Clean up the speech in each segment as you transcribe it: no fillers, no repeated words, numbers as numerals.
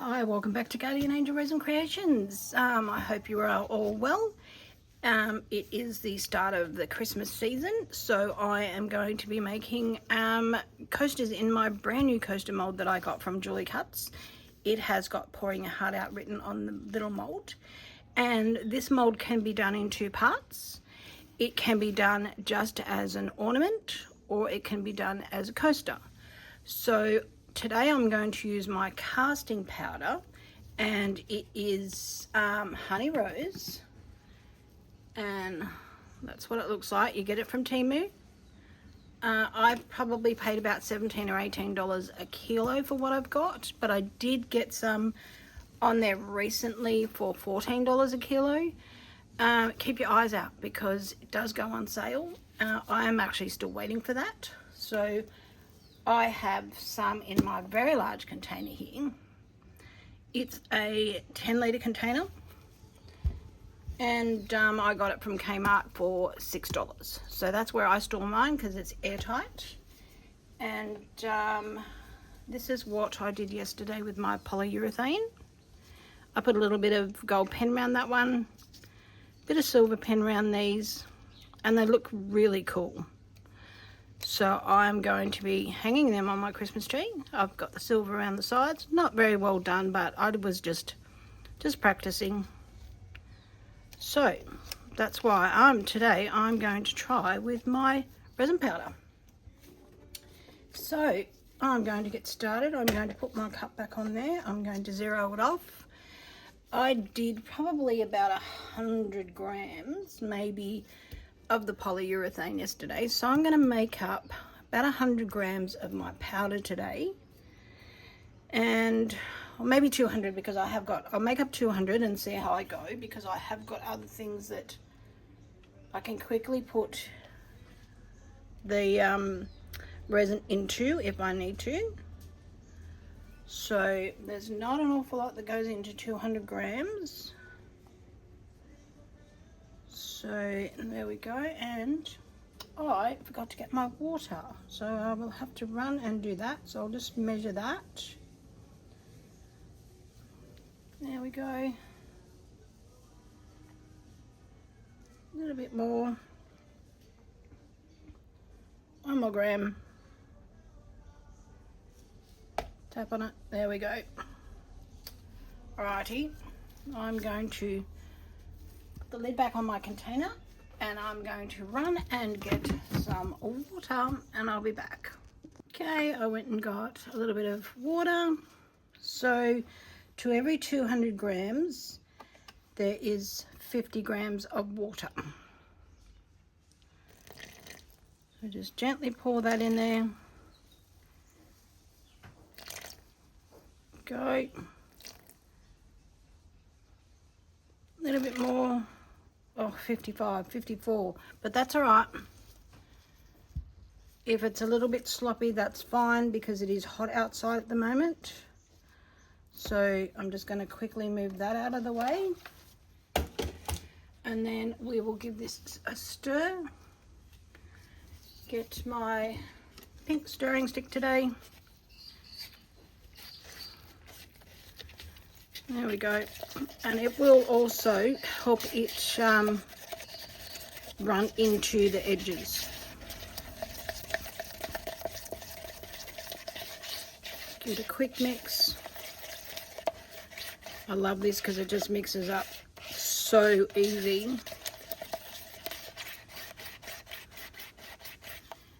Hi, welcome back to Guardian Angel Resin Creations. I hope you are all well. It is the start of the Christmas season, so I am going to be making coasters in my brand new coaster mold that I got from Julie Cuts. It has got Pouring a Heart Out written on the little mold, and this mold can be done in two parts. It can be done just as an ornament, or it can be done as a coaster. So today I'm going to use my casting powder, and it is honey rose, and that's what it looks like. You get it from Temu. I've probably paid about $17 or $18 a kilo for what I've got, but I did get some on there recently for $14 a kilo. Keep your eyes out because it does go on sale. I am actually still waiting for that. So I have some in my very large container here. It's a 10-litre container, and I got it from Kmart for $6. So that's where I store mine because it's airtight. And this is what I did yesterday with my polyurethane. I put a little bit of gold pen around that one, bit of silver pen around these, and they look really cool. So I'm going to be hanging them on my Christmas tree. I've got the silver around the sides. Not very well done, but I was just practicing. So that's why today I'm going to try with my resin powder. So I'm going to get started. I'm going to put my cup back on there. I'm going to zero it off. I did probably about 100 grams, maybe, of the polyurethane yesterday, so I'm going to make up about 100 grams of my powder today, and or maybe 200, because I'll make up 200 and see how I go, because I have got other things that I can quickly put the resin into if I need to. So there's not an awful lot that goes into 200 grams. So there we go, and I forgot to get my water, so I will have to run and do that. So I'll just measure that. There we go. A little bit more. 1 more gram. Tap on it. There we go. Alrighty, I'm going to the lid back on my container, and I'm going to run and get some water, and I'll be back. Okay, I went and got a little bit of water. So to every 200 grams there is 50 grams of water. So just gently pour that in there. Go. A little bit more. Oh, 55, 54, but that's all right. If it's a little bit sloppy, that's fine, because it is hot outside at the moment. So I'm just going to quickly move that out of the way, and then we will give this a stir. Get my pink stirring stick today. There we go, and it will also help it run into the edges. Give it a quick mix. I love this because it just mixes up so easy.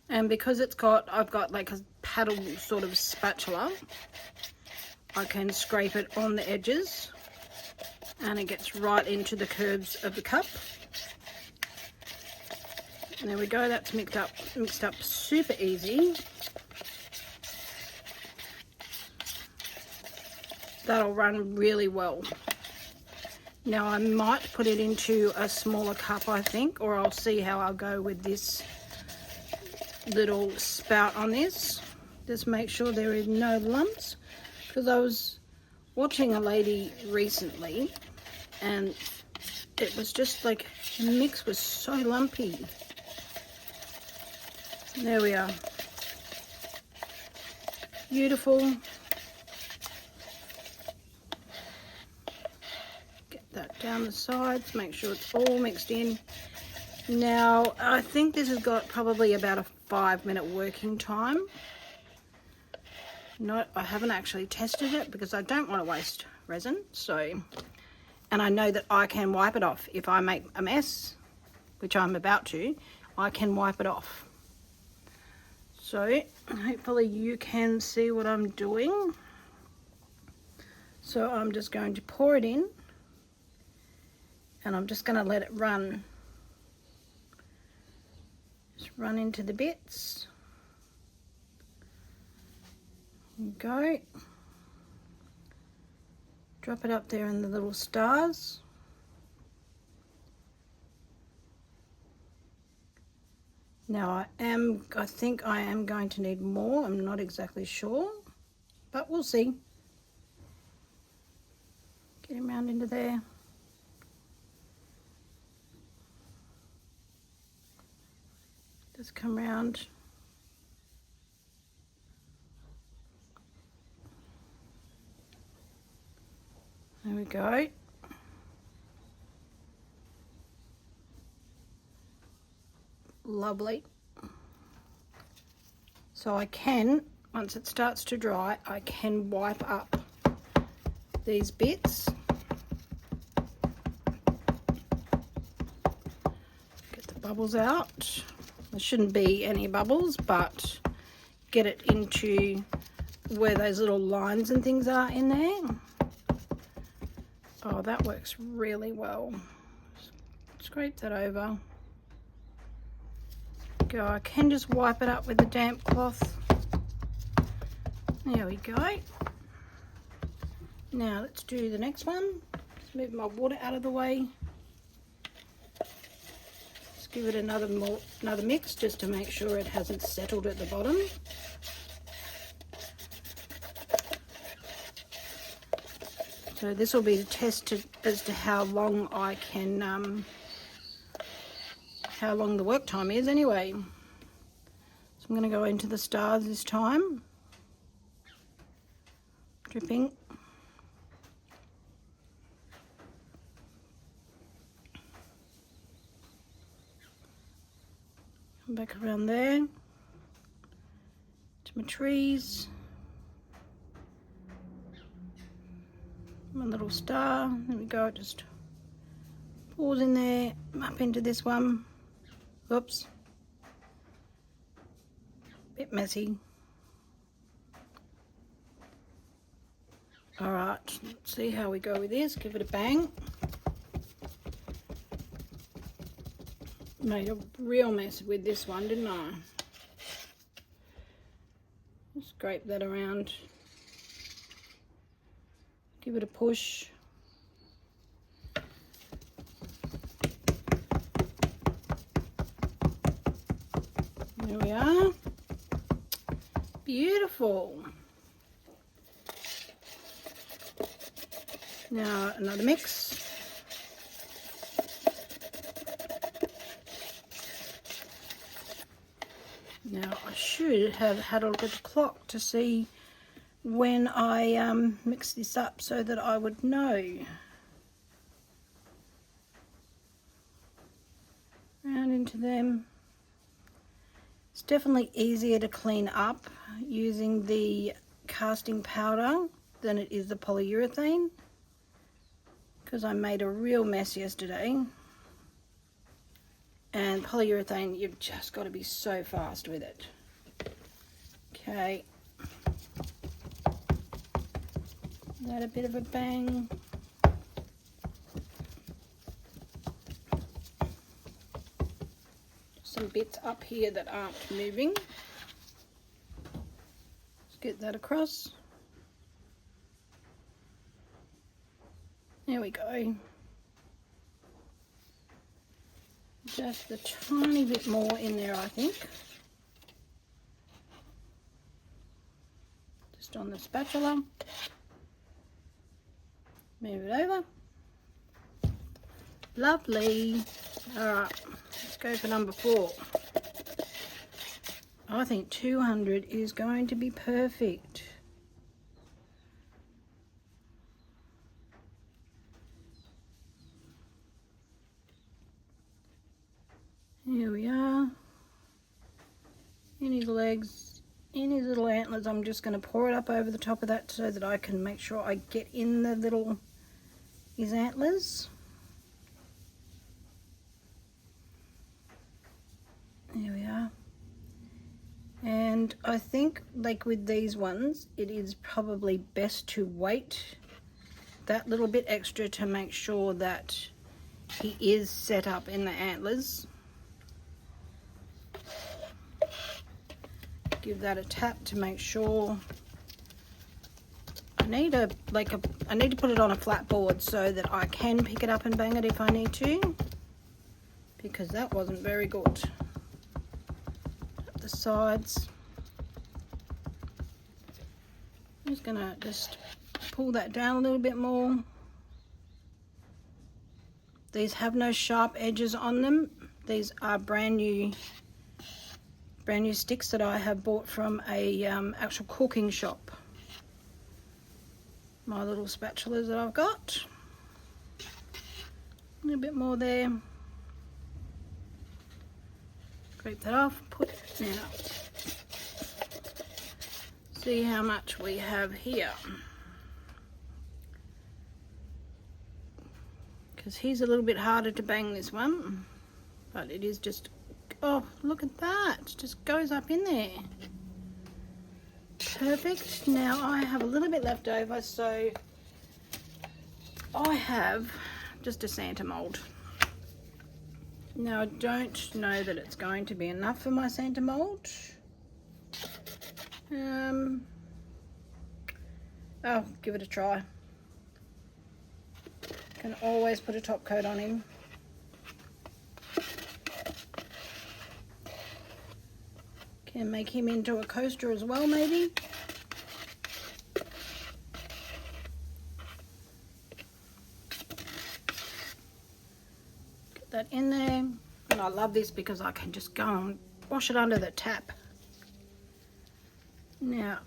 And because I've got like a paddle sort of spatula, I can scrape it on the edges, and it gets right into the curves of the cup. And there we go, that's mixed up super easy. That'll run really well. Now I might put it into a smaller cup, I think, or I'll see how I'll go with this little spout on this. Just make sure there is no lumps. Because I was watching a lady recently, and it was just like the mix was so lumpy. There we are. Beautiful. down the sides, make sure it's all mixed in. Now, I think this has got probably about a 5-minute working time. I haven't actually tested it because I don't want to waste resin. So, and I know that I can wipe it off. If I make a mess, which I'm about to, I can wipe it off. So, hopefully you can see what I'm doing. So I'm just going to pour it in, and I'm just going to let it run. Just run into the bits. Go. Drop it up there in the little stars. Now I think I am going to need more. I'm not exactly sure, but we'll see. Get him round into there. Just come round. There we go. Lovely. So I can, once it starts to dry, I can wipe up these bits. Get the bubbles out. There shouldn't be any bubbles, but get it into where those little lines and things are in there. Oh, that works really well. Scrape that over. Go. I can just wipe it up with a damp cloth. There we go. Now let's do the next one. Just move my water out of the way. Just give it another mix just to make sure it hasn't settled at the bottom. So this will be the test as to how long I can, how long the work time is anyway. So I'm going to go into the stars this time. Dripping. Come back around there to my trees. My little star. There we go. Just pours in there, up into this one. Oops. Bit messy. Alright, let's see how we go with this. Give it a bang. Made a real mess with this one, didn't I? Scrape that around. Give it a push. There we are. Beautiful. Now another mix. Now I should have had a look at the clock to see when I mix this up so that I would know. Round into them. It's definitely easier to clean up using the casting powder than it is the polyurethane, because I made a real mess yesterday. And polyurethane, you've just got to be so fast with it. Okay. That a bit of a bang. Some bits up here that aren't moving. Let's get that across. There we go. Just a tiny bit more in there, I think. Just on the spatula. Move it over. Lovely. Alright, let's go for number 4. I think 200 is going to be perfect. Here we are. In his legs, in his little antlers, I'm just going to pour it up over the top of that so that I can make sure I get in the little, his antlers. There we are. And I think, like with these ones, it is probably best to wait that little bit extra to make sure that he is set up in the antlers. Give that a tap to make sure. I need to put it on a flat board so that I can pick it up and bang it if I need to, because that wasn't very good. Up the sides. I'm just gonna pull that down a little bit more. These have no sharp edges on them. These are brand new sticks that I have bought from a actual cooking shop. My little spatulas that I've got. A little bit more there. Scrape that off. Put it now. See how much we have here. Because he's a little bit harder to bang, this one, but it is just, oh, look at that, it just goes up in there. Perfect. Now I have a little bit left over, so I have just a Santa mold. Now I don't know that it's going to be enough for my Santa mold. I'll give it a try. Can always put a top coat on him. Can make him into a coaster as well, maybe. Get that in there. And I love this because I can just go and wash it under the tap. Now,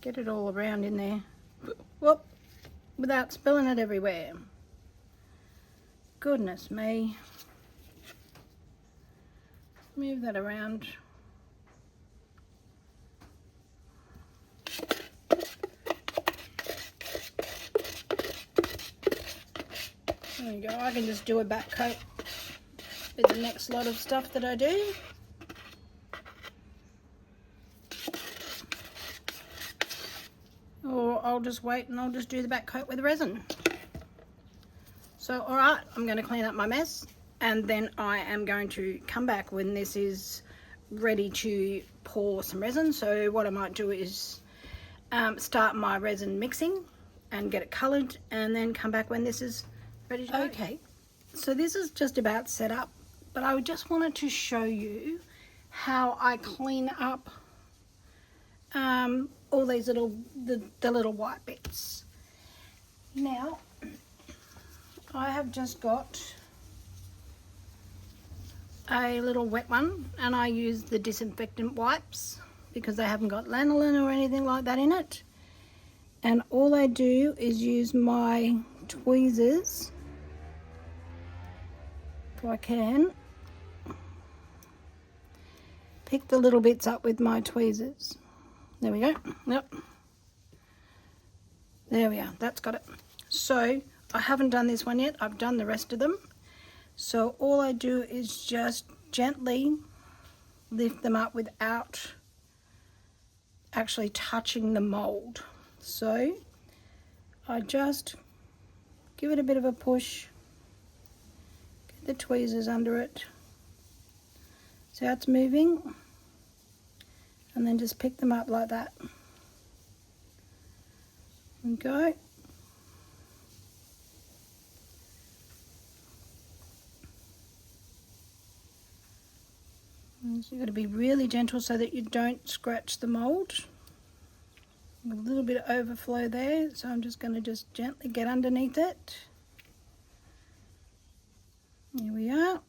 get it all around in there. Whoop. Without spilling it everywhere. Goodness me. Move that around. There we go. I can just do a back coat with the next lot of stuff that I do. Or I'll just wait and I'll just do the back coat with resin. So, alright, I'm going to clean up my mess and then I am going to come back when this is ready to pour some resin. So what I might do is start my resin mixing and get it coloured and then come back when this is ready to go. Okay, so this is just about set up, but I just wanted to show you how I clean up all these little little white bits. Now I have just got a little wet one and I use the disinfectant wipes because they haven't got lanolin or anything like that in it, and all I do is use my tweezers, if I can, pick the little bits up with my tweezers. There we go. Yep. There we are. That's got it. So I haven't done this one yet. I've done the rest of them. So all I do is just gently lift them up without actually touching the mold. So I just give it a bit of a push. Get the tweezers under it. See how it's moving? And then just pick them up like that. And go. And you've got to be really gentle so that you don't scratch the mold. A little bit of overflow there, so I'm just going to just gently get underneath it. Here we are.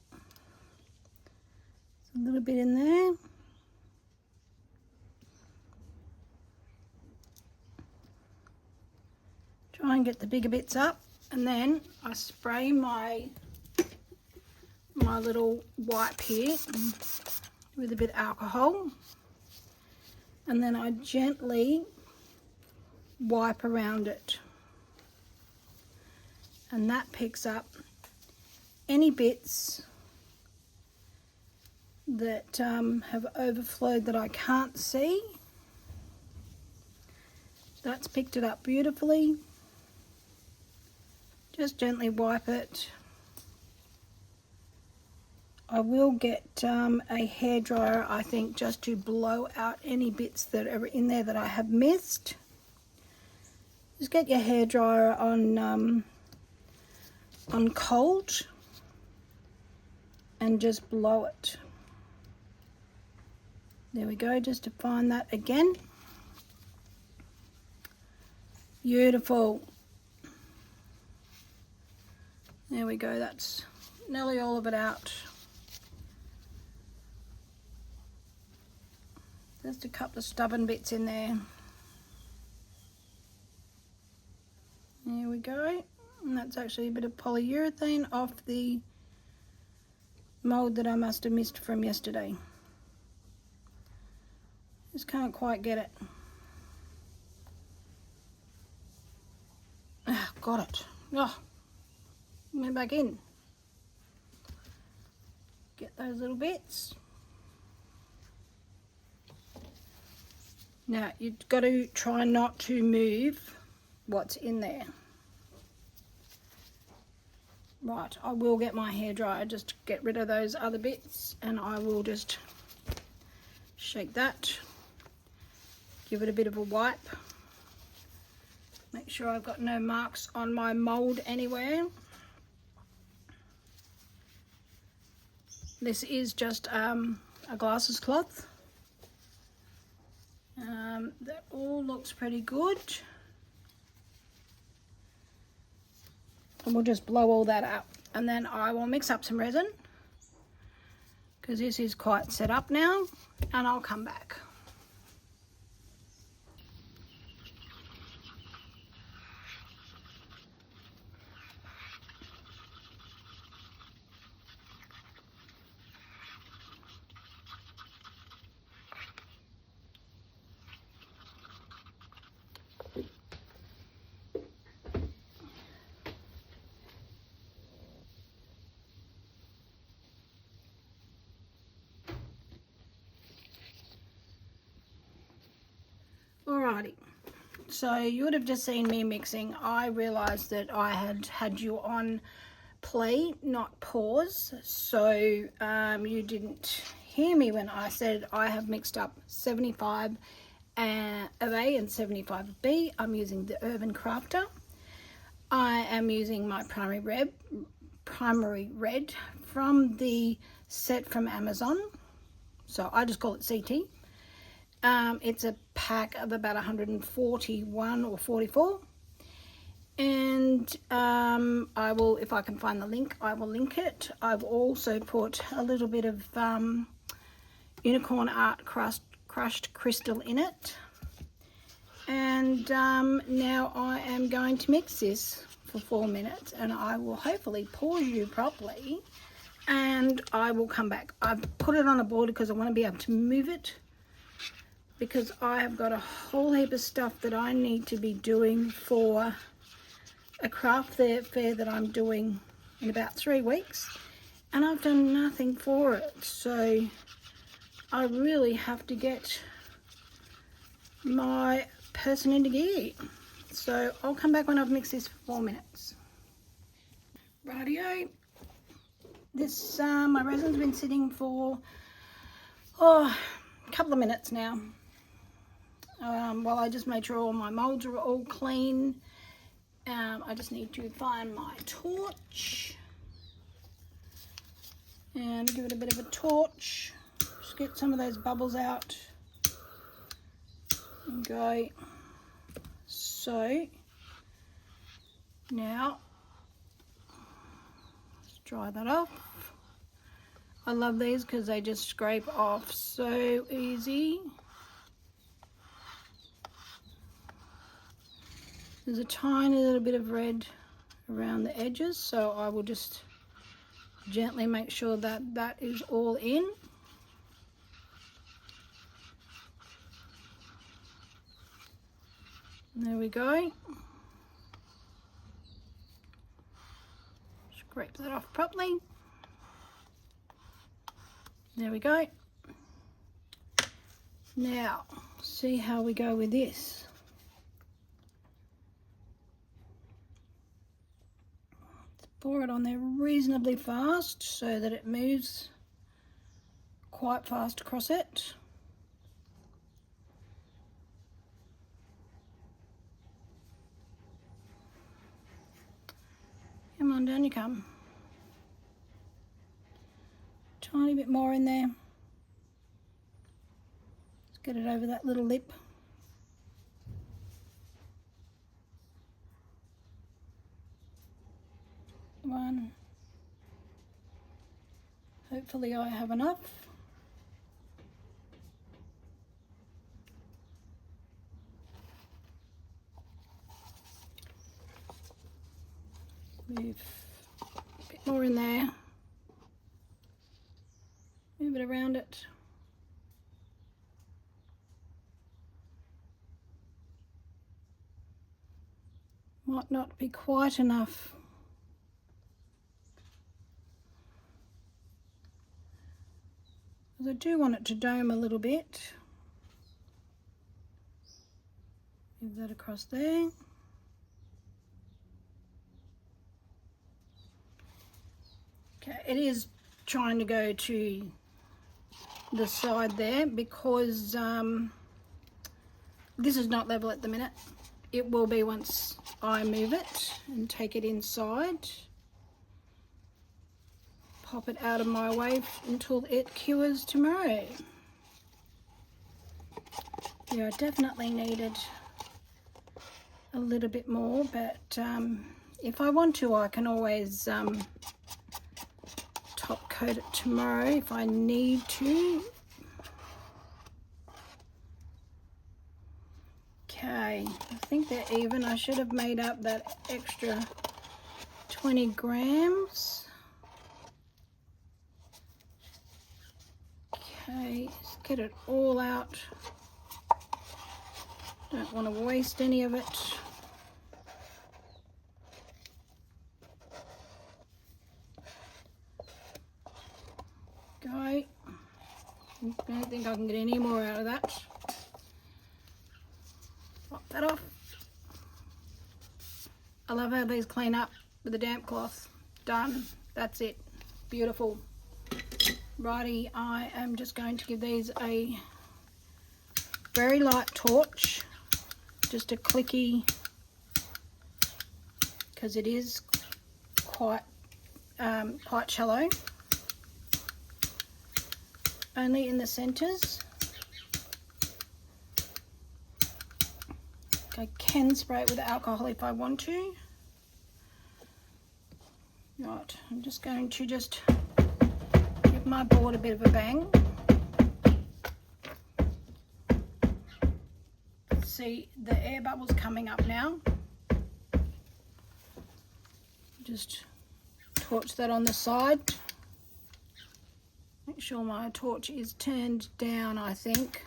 There's a little bit in there. Try and get the bigger bits up, and then I spray my my little wipe here with a bit of alcohol, and then I gently wipe around it, and that picks up any bits that have overflowed that I can't see. That's picked it up beautifully. Just gently wipe it. I will get a hairdryer, I think, just to blow out any bits that are in there that I have missed. Just get your hairdryer on cold and just blow it. There we go, just to find that again. Beautiful. There we go, that's nearly all of it out. Just a couple of stubborn bits in there. There we go. And that's actually a bit of polyurethane off the mold that I must have missed from yesterday. Just can't quite get it. Ah, got it. Oh, went back in. Get those little bits. Now you've got to try not to move what's in there. Right, I will get my hairdryer just to get rid of those other bits, and I will just shake that. Give it a bit of a wipe. Make sure I've got no marks on my mold anywhere. This is just a glasses cloth. That all looks pretty good. And we'll just blow all that out. And then I will mix up some resin, because this is quite set up now, and I'll come back. Alrighty, so you would have just seen me mixing. I realised that I had you on play, not pause, so you didn't hear me when I said I have mixed up 75 of A and 75 of B. I'm using the Urban Crafter. I am using my primary red from the set from Amazon, so I just call it CT. It's a pack of about 141 or 44, and I will, if I can find the link, I will link it. I've also put a little bit of Unicorn Art crushed crystal in it, and now I am going to mix this for 4 minutes, and I will hopefully pause you properly, and I will come back. I've put it on a board because I want to be able to move it, because I have got a whole heap of stuff that I need to be doing for a craft fair that I'm doing in about 3 weeks, and I've done nothing for it, so I really have to get my person into gear. So I'll come back when I've mixed this for 4 minutes. Rightio, this my resin's been sitting for a couple of minutes now. While I just made sure all my molds are all clean. I just need to find my torch and give it a bit of a torch. Just get some of those bubbles out. Okay, so now let's dry that off. I love these because they just scrape off so easy. There's a tiny little bit of red around the edges, so I will just Gently make sure that that is all in. There we go. Scrape that off properly. There we go. Now, see how we go with this. Let's pour it on there reasonably fast so that it moves quite fast across it. Come on, down you come. Tiny bit more in there. Let's get it over that little lip. One. Hopefully I have enough. Move a bit more in there. Move it around it. Might not be quite enough. Because I do want it to dome a little bit. Move that across there. Okay, it is trying to go to the side there because this is not level at the minute. It will be once I move it and take it inside. Pop it out of my way until it cures tomorrow. Yeah, I definitely needed a little bit more, but if I want to, I can always top coat it tomorrow if I need to. Okay, I think they're even. I should have made up that extra 20 grams. Okay, let's get it all out. Don't want to waste any of it. Go. I don't think I can get any more out of that. Pop that off. I love how these clean up with a damp cloth. Done. That's it. Beautiful. Righty, I am just going to give these a very light torch. Just a clicky, because it is quite shallow. Only in the centres. I can spray it with alcohol if I want to. Right, I'm just going to give my board a bit of a bang. See the air bubbles coming up now. Just torch that on the side. Make sure my torch is turned down, I think,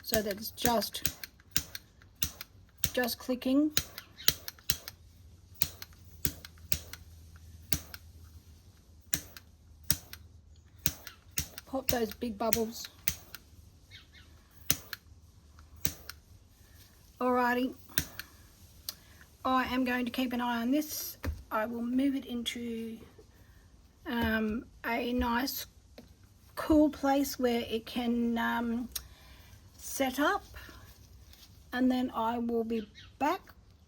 so that it's just clicking. Pop those big bubbles. Alrighty, I am going to keep an eye on this. I will move it into a nice cool place where it can set up, and then I will be back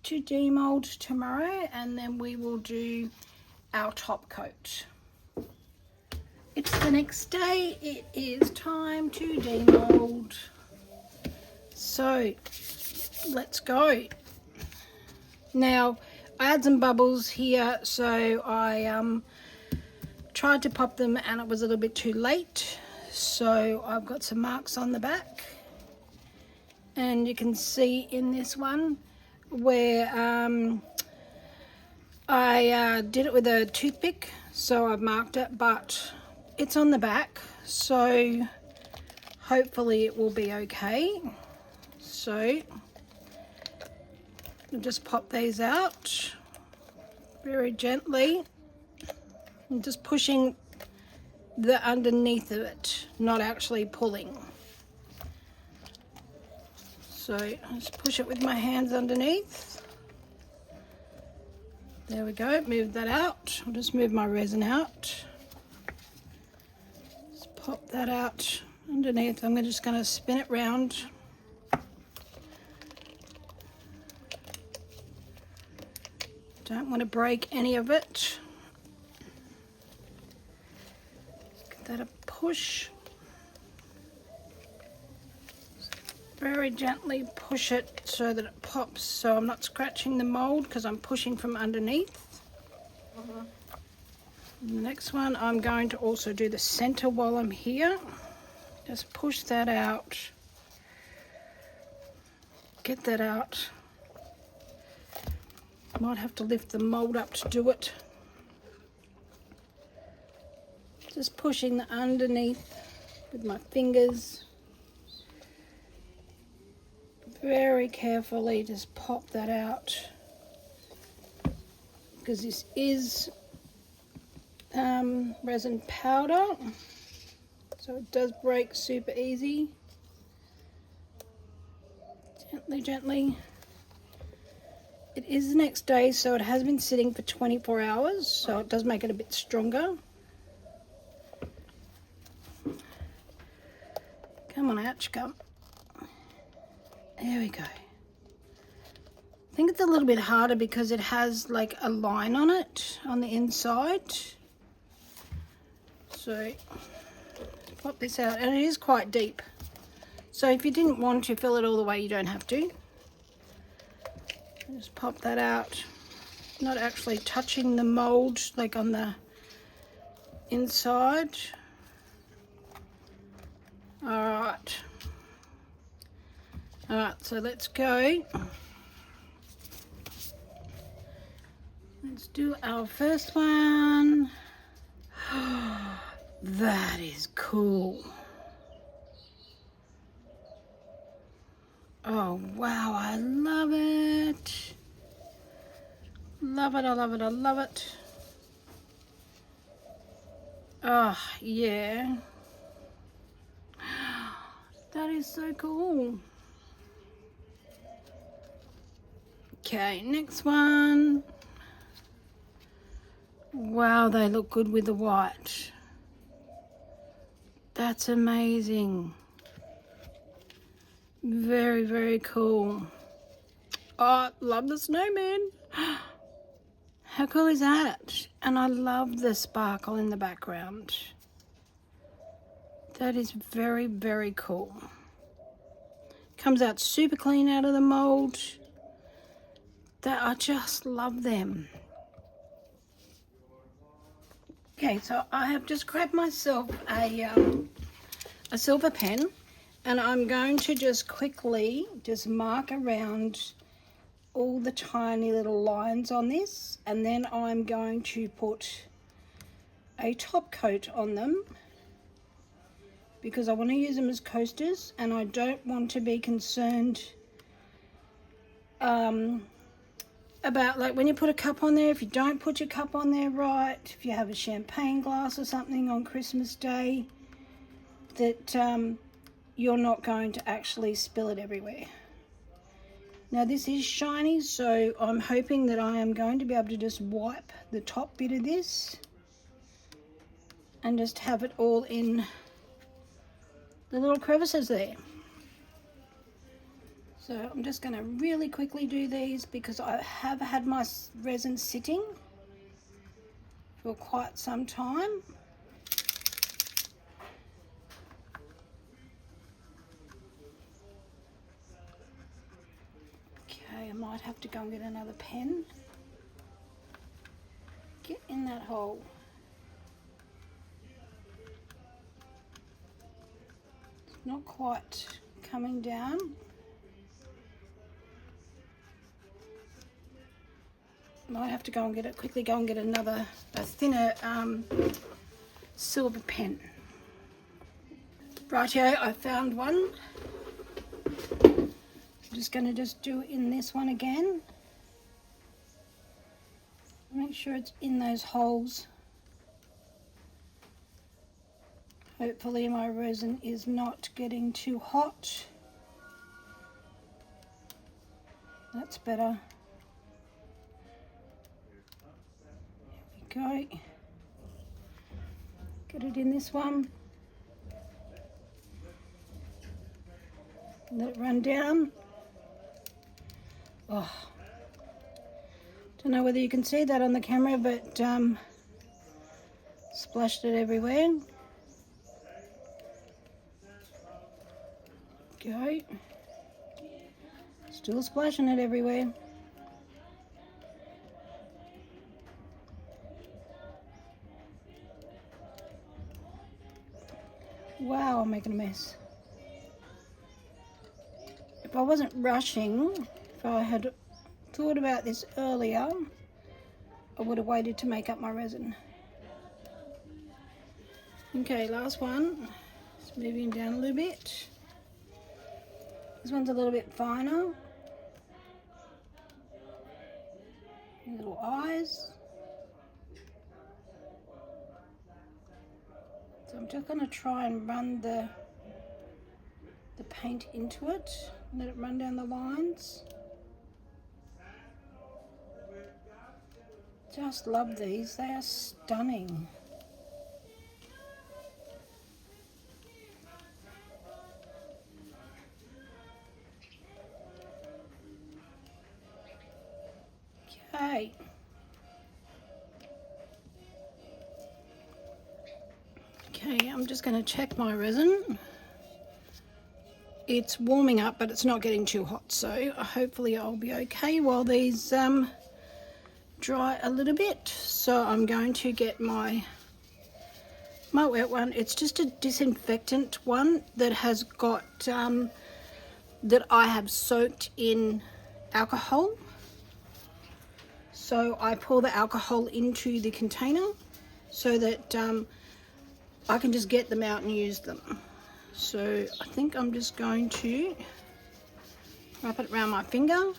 to demold tomorrow, and then we will do our top coat. It's the next day. It is time to demold. So let's go. Now I had some bubbles here, so I tried to pop them and it was a little bit too late, so I've got some marks on the back, and you can see in this one where I did it with a toothpick, So I've marked it, but it's on the back, so hopefully it will be okay. So I'll just pop these out very gently. I'm just pushing the underneath of it, not actually pulling. So just push it with my hands underneath. There we go, move that out. I'll just move my resin out. Just pop that out underneath. I'm just going to spin it round. Don't want to break any of it. Give that a push. Very gently push it so that it pops, so I'm not scratching the mold because I'm pushing from underneath. The next one, I'm going to also do the center while I'm here. Just push that out. Get that out. Might have to lift the mold up to do it. Just pushing the underneath with my fingers. Very carefully just pop that out, because this is resin powder, so it does break super easy. Gently, gently. It is the next day, so it has been sitting for 24 hours, so it does make it a bit stronger. Come on, ouch, come. There we go. I think it's a little bit harder because it has like a line on it on the inside. So pop this out, and it is quite deep. So if you didn't want to fill it all the way, you don't have to. Just pop that out. Not actually touching the mold like on the inside. Alright. Alright, so let's go. Let's do our first one. That is cool. Oh wow, I love it. Love it, I love it, I love it. Oh yeah. That is so cool. Okay, next one. Wow, they look good with the white. That's amazing. Very, very cool. Oh, love the snowman. How cool is that? And I love the sparkle in the background. That is very, very cool. Comes out super clean out of the mold. That I just love them. Okay, so I have just grabbed myself a silver pen, and I'm going to just quickly just mark around all the tiny little lines on this, and then I'm going to put a top coat on them because I want to use them as coasters, and I don't want to be concerned about like when you put a cup on there, if you don't put your cup on there right, if you have a champagne glass or something on Christmas Day, that you're not going to actually spill it everywhere. Now this is shiny, so I'm hoping that I am going to be able to just wipe the top bit of this and just have it all in the little crevices there. So I'm just going to really quickly do these because I have had my resin sitting for quite some time. Okay, I might have to go and get another pen. Get in that hole. It's not quite coming down. Might have to go and get it quickly. Go and get a thinner silver pen. Rightio, I found one. I'm just going to do it in this one again. Make sure it's in those holes. Hopefully my resin is not getting too hot. That's better. There we go. Get it in this one. Let it run down. Oh, don't know whether you can see that on the camera, but splashed it everywhere. Go. Still splashing it everywhere. Wow, I'm making a mess. If I wasn't rushing, if I had thought about this earlier, I would have waited to make up my resin. Okay, last one. Just moving down a little bit. This one's a little bit finer. Little eyes. So I'm just going to try and run the paint into it. Let it run down the lines. Just love these. They are stunning. Okay. Okay, I'm just going to check my resin. It's warming up, but it's not getting too hot, so hopefully I'll be okay while these dry a little bit. So I'm going to get my wet one. It's just a disinfectant one that has got that I have soaked in alcohol. So I pour the alcohol into the container so that I can just get them out and use them. So I think I'm just going to wrap it around my finger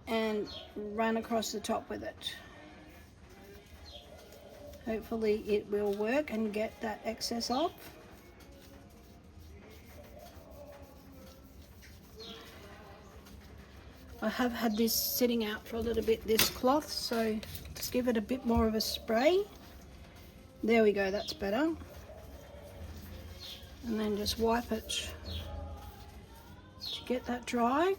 and run across the top with it. Hopefully it will work and get that excess off. I have had this sitting out for a little bit, this cloth, so just give it a bit more of a spray. There we go, that's better. And then just wipe it to get that dry.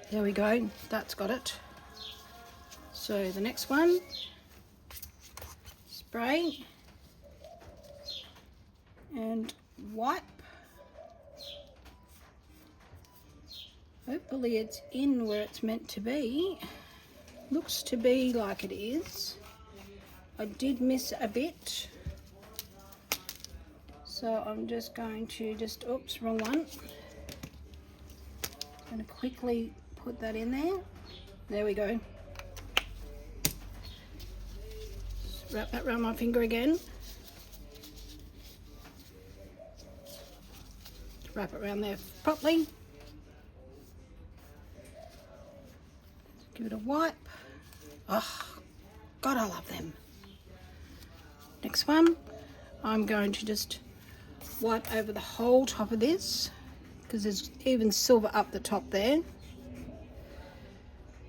There we go, that's got it. So the next one, spray and wipe. Hopefully it's in where it's meant to be. Looks to be like it is. I did miss a bit, so I'm just going to oops, wrong one. I'm going to quickly put that in there. There we go. Just wrap that around my finger again. Wrap it around there properly. Give it a wipe. Oh, God, I love them. Next one, I'm going to just wipe over the whole top of this because there's even silver up the top there.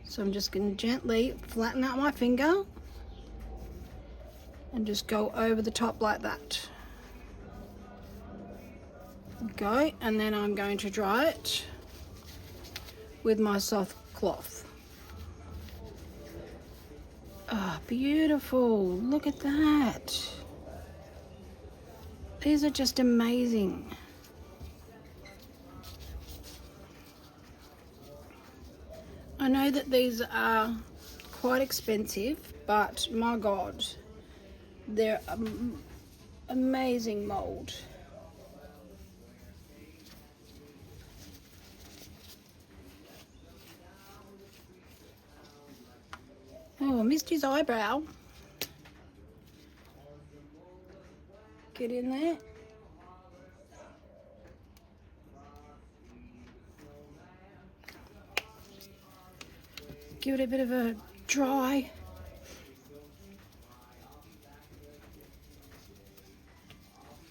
So I'm just going to gently flatten out my finger and just go over the top like that. Go, and then I'm going to dry it with my soft cloth. Ah, beautiful. Look at that. These are just amazing. I know that these are quite expensive, but my God, they're amazing mold. Oh, I missed his eyebrow. Get in there. Give it a bit of a dry.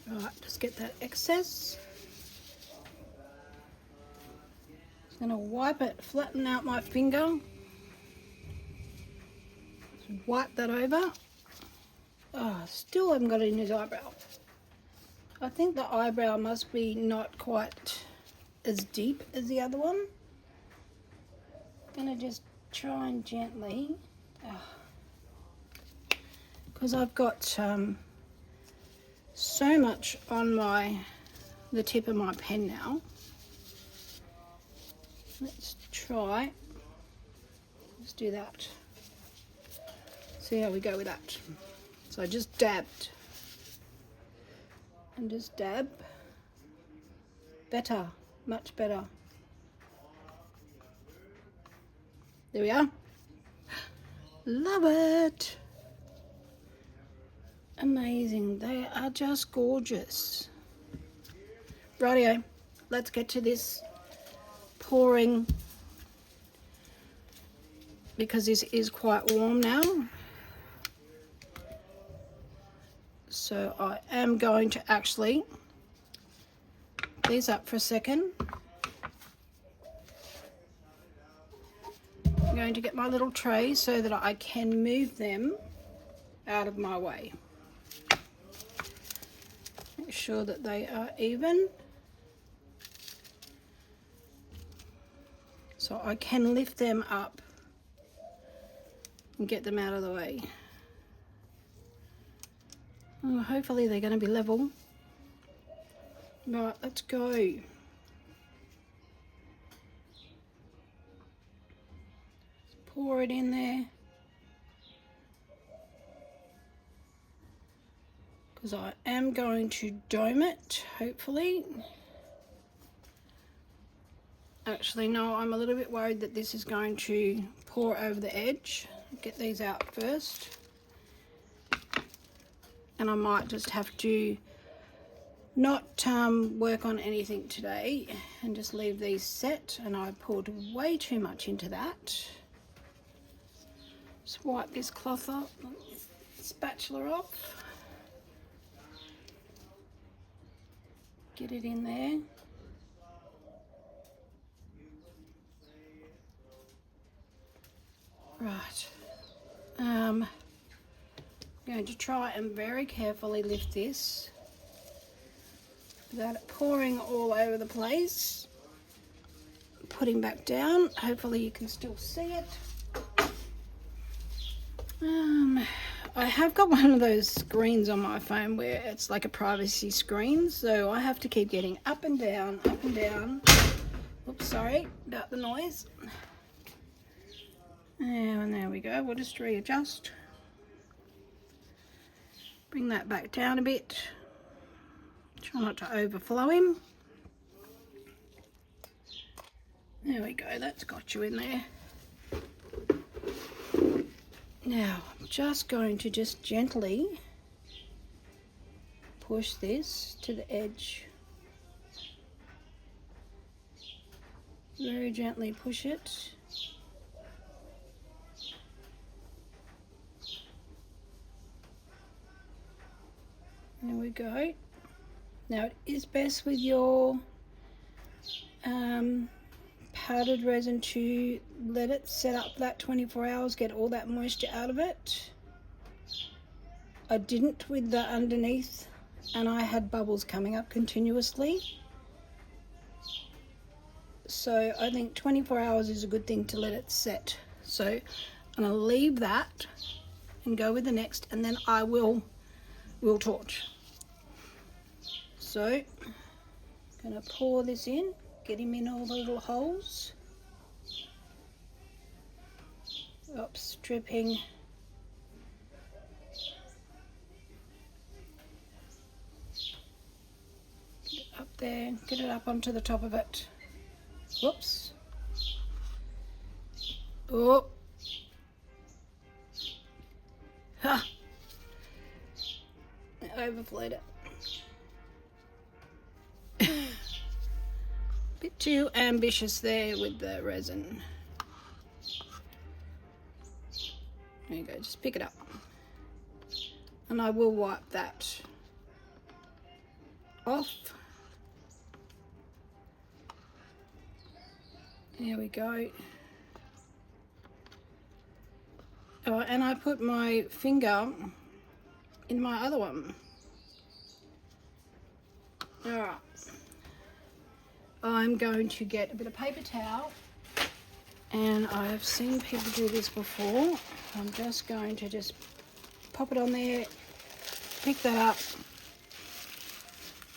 Right, just get that excess. Just gonna wipe it, flatten out my finger. Just wipe that over. Oh, still haven't got it in his eyebrow. I think the eyebrow must be not quite as deep as the other one. Gonna just try and gently, because I've got so much on the tip of my pen now. Let's try. Let's do that. See how we go with that. So I just dabbed. And just dab. Better, much better. There we are. Love it. Amazing. They are just gorgeous. Rightio, let's get to this pouring, because this is quite warm now. So I am going to actually put these up for a second. I'm going to get my little tray so that I can move them out of my way. Make sure that they are even. So I can lift them up and get them out of the way. Oh, hopefully they're going to be level. Right, let's go. Pour it in there, because I am going to dome it, hopefully. Actually, no, I'm a little bit worried that this is going to pour over the edge. Get these out first. And I might just have to not work on anything today and just leave these set. And I poured way too much into that. Just wipe this cloth off, spatula off. Get it in there. Right. I'm going to try and very carefully lift this without it pouring all over the place. Putting back down. Hopefully you can still see it. I have got one of those screens on my phone where it's like a privacy screen, so I have to keep getting up and down, up and down. Oops, sorry about the noise. And there we go. We'll just readjust. Bring that back down a bit. Try not to overflow him. There we go. That's got you in there. Now, I'm just going to just gently push this to the edge. Very gently push it. There we go. Now it is best with your powdered resin to let it set up that 24 hours, get all that moisture out of it. I didn't with the underneath, and I had bubbles coming up continuously. So I think 24 hours is a good thing to let it set. So I'm going to leave that and go with the next, and then I will torch. So I'm going to pour this in, get him in all the little holes. Oops, dripping. Get it up there, get it up onto the top of it. Whoops. Oh. overflowed it. Bit too ambitious there with the resin. There you go, just pick it up. And I will wipe that off. There we go. Oh, and I put my finger in my other one. Alright. I'm going to get a bit of paper towel, and I've seen people do this before. I'm just going to just pop it on there, pick that up,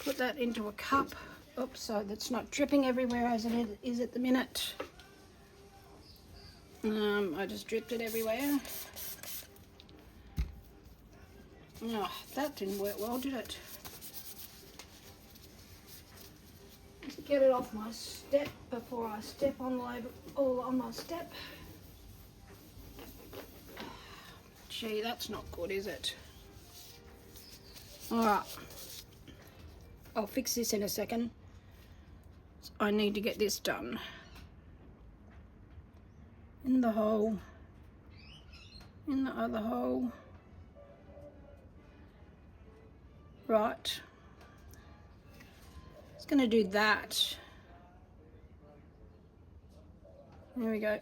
put that into a cup. Oops, so that's not dripping everywhere as it is at the minute. I just dripped it everywhere. Oh, that didn't work well, did it? Just get it off my step before I step all on my step. Gee, that's not good, is it? Alright. I'll fix this in a second. I need to get this done. In the hole. In the other hole. Right. It's going to do that. There we go.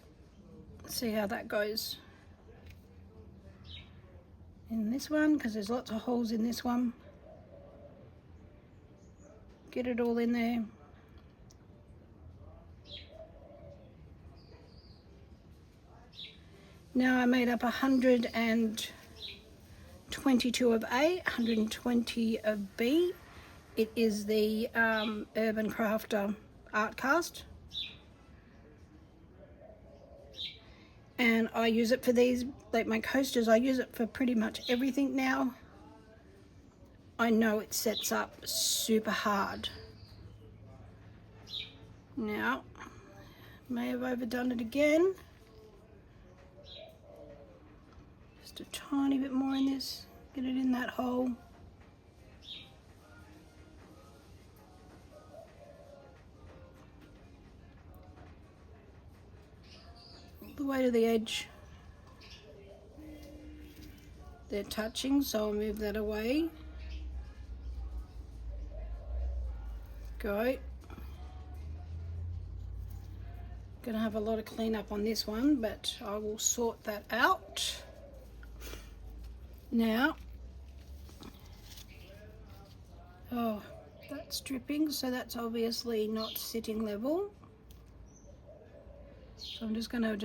Let's see how that goes. In this one, because there's lots of holes in this one. Get it all in there. Now I made up 122 of A, 120 of B. It is the Urban Crafter art cast. And I use it for these, like my coasters, I use it for pretty much everything now. I know it sets up super hard. Now, may have overdone it again. Just a tiny bit more in this, get it in that hole. All the way to the edge. They're touching, so I'll move that away. Go. Gonna have a lot of cleanup on this one, but I will sort that out. Now, oh, that's dripping, so that's obviously not sitting level. So I'm just gonna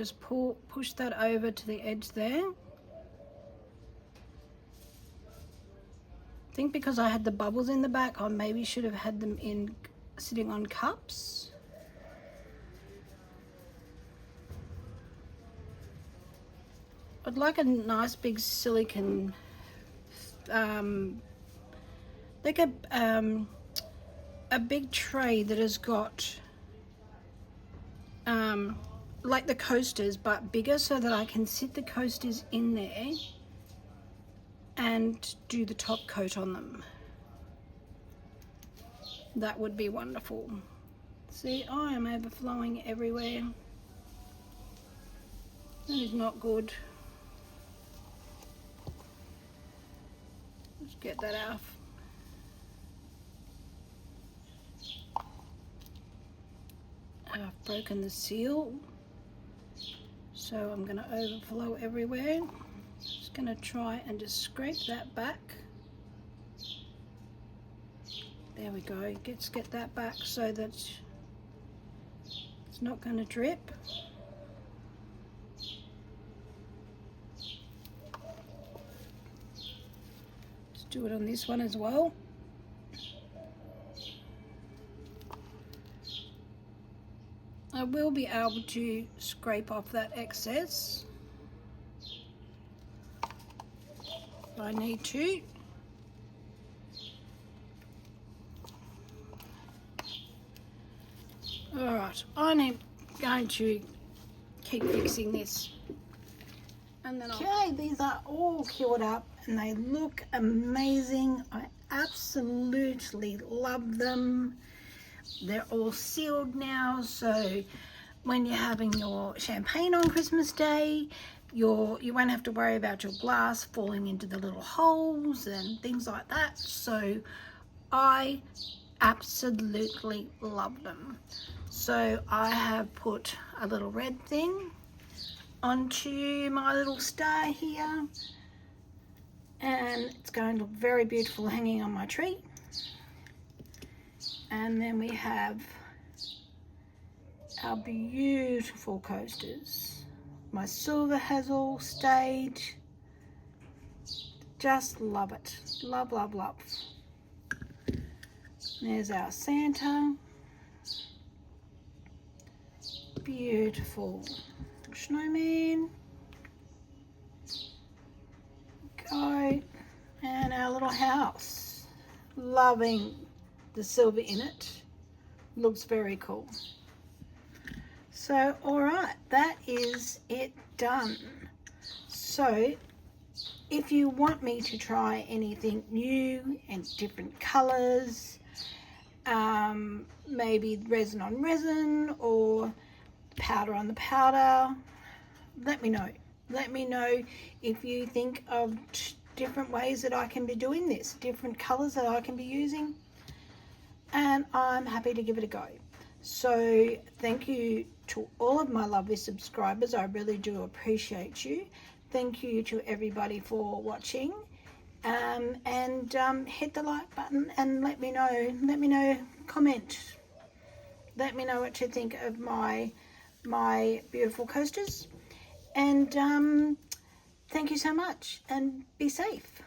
push that over to the edge there. I think because I had the bubbles in the back, I maybe should have had them sitting on cups. I'd like a nice big silicone, like a big tray that has got like the coasters but bigger, so that I can sit the coasters in there and do the top coat on them. That would be wonderful. See, I am overflowing everywhere. That is not good. Let's get that off. I've broken the seal, so I'm going to overflow everywhere. Just going to try and just scrape that back. There we go. Let's get that back so that it's not going to drip. Let's do it on this one as well. I will be able to scrape off that excess if I need to. Alright, I'm going to keep fixing this. And then okay, these are all cured up and they look amazing. I absolutely love them. They're all sealed now, so when you're having your champagne on Christmas Day, you won't have to worry about your glass falling into the little holes and things like that. So I absolutely love them. So I have put a little red thing onto my little star here, and it's going to look very beautiful hanging on my tree. And then we have our beautiful coasters. My silver has all stayed. Just love it. Love, love, love. There's our Santa. Beautiful snowman. Go. And our little house. Loving the silver in it. Looks very cool. So, alright, that is it done. So, if you want me to try anything new and different colours, maybe resin on resin or powder on the powder, let me know. Let me know if you think of different ways that I can be doing this, different colours that I can be using, and I'm happy to give it a go. So thank you to all of my lovely subscribers. I really do appreciate you. Thank you to everybody for watching, and hit the like button and let me know, comment, let me know what you think of my beautiful coasters, and thank you so much, and be safe.